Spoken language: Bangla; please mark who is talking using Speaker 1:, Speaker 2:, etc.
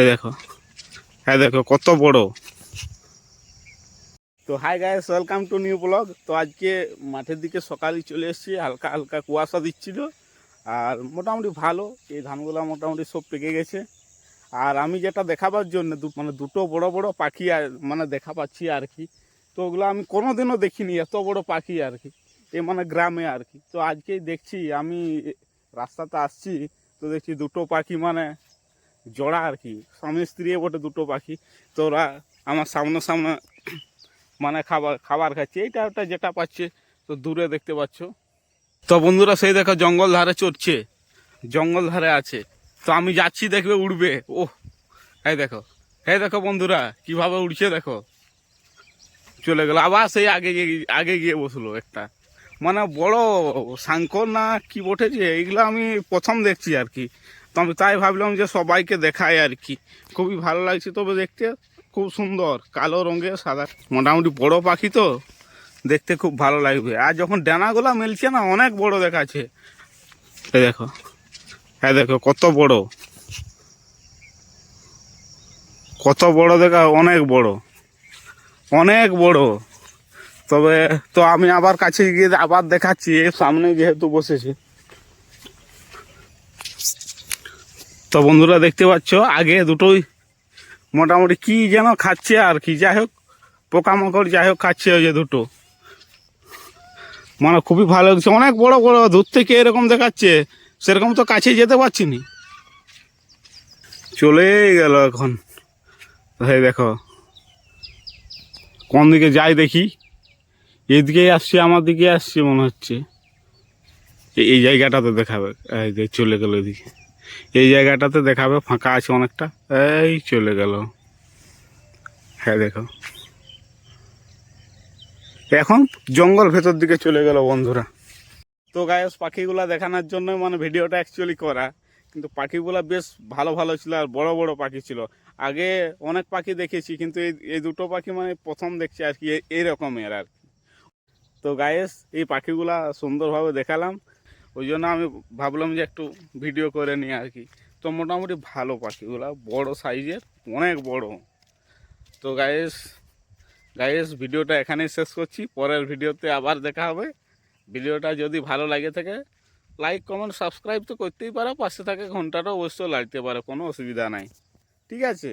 Speaker 1: এই দেখো, হ্যাঁ দেখো কত বড়। তো hi guys, welcome to new blog. তো আজকে মাঠের দিকে সকালে চলে এসেছি, হালকা হালকা কুয়াশা দিচ্ছিল আর মোটামুটি ভালো, এই ধানগুলো মোটামুটি সব পেকে গেছে। আর আমি যেটা দেখাবার জন্য মানে দুটো বড় বড় পাখি মানে দেখা পাচ্ছি আর কি। তো ওগুলো আমি কোনোদিনও দেখিনি, এত বড় পাখি আর কি, এ মানে গ্রামে আর কি। তো আজকেই দেখছি, আমি রাস্তাতে আসছি তো দেখছি দুটো পাখি মানে জোড়া আর কি, স্বামী স্ত্রী বটে দুটো পাখি। তো ওরা আমার সামনে সামনে মানে খাবার খাচ্ছে, এইটা ওটা যেটা পাচ্ছে। তো দূরে দেখতে পাচ্ছ। তো বন্ধুরা সেই দেখো জঙ্গল ধারে চড়ছে, জঙ্গল ধারে আছে। তো আমি যাচ্ছি, দেখবে উড়বে। ওহ, এই দেখো বন্ধুরা কিভাবে উড়ছে দেখো। চলে গেল আবার সেই আগে গিয়ে বসলো একটা, মানে বড় শঙ্কর না কি বটেছে, এইগুলো আমি প্রথম দেখছি আর কি। তো আমি তাই ভাবলাম যে সবাইকে দেখায় আর কি। খুবই ভালো লাগছে, তবে দেখতে খুব সুন্দর, কালো রঙের সাদা, মোটামুটি বড় পাখি তো দেখতে খুব ভালো লাগবে। আর যখন ডানাগুলা মেলছে না, অনেক বড় দেখাচ্ছে। এই দেখো, হ্যাঁ দেখো কত বড়, কত বড় দেখা, অনেক বড়, অনেক বড়। তবে তো আমি আবার কাছে গিয়ে আবার দেখাচ্ছি, সামনে যেহেতু বসেছে। তো বন্ধুরা দেখতে পাচ্ছ আগে দুটোই মোটামুটি কি যেন খাচ্ছে আর কি, যাই হোক পোকামাকড় যাই হোক খাচ্ছে ওই যে দুটো, মানে খুবই ভালো লাগছে। অনেক বড় বড়, দূর থেকে এরকম দেখাচ্ছে, সেরকম তো কাছে যেতে পারছি নি, চলে গেল এখন। এই দেখো কোন দিকে যাই দেখি, এদিকেই আসছে, আমার দিকে আসছে মনে হচ্ছে। এই জায়গাটাতে দেখাবে, এই যে চলে গেল এদিকে, এই জায়গাটাতে দেখাবে ফাঁকা আছে অনেকটা, এই চলে গেল। হ্যাঁ দেখো এখন জঙ্গল ভেতর দিকে চলে গেল বন্ধুরা। তো গায়েস পাখিগুলা দেখানোর জন্য মানে ভিডিওটা অ্যাকচুয়ালি করা, কিন্তু পাখিগুলা বেশ ভালো ভালো ছিল আর বড় বড় পাখি ছিল। আগে অনেক পাখি দেখেছি, কিন্তু এই দুটো পাখি মানে প্রথম দেখছি আর কি, এই রকমের আর কি। তো গায়েস এই পাখিগুলা সুন্দরভাবে দেখালাম, ওই জন্য আমি ভাবলাম যে একটু ভিডিও করে নিই আর কি। তো মোটামুটি ভালো পাখিগুলা, বড় সাইজের, অনেক বড়। তো গায়েস গায়েস ভিডিওটা এখানেই শেষ করছি, পরের ভিডিওতে আবার দেখা হবে। ভিডিওটা যদি ভালো লাগে থাকে লাইক কমেন্ট সাবস্ক্রাইব তো করতেই পারো, পাশে থাকে ঘন্টাটা অবশ্যই লাগতে পারে, কোনো অসুবিধা নাই। ঠিক আছে।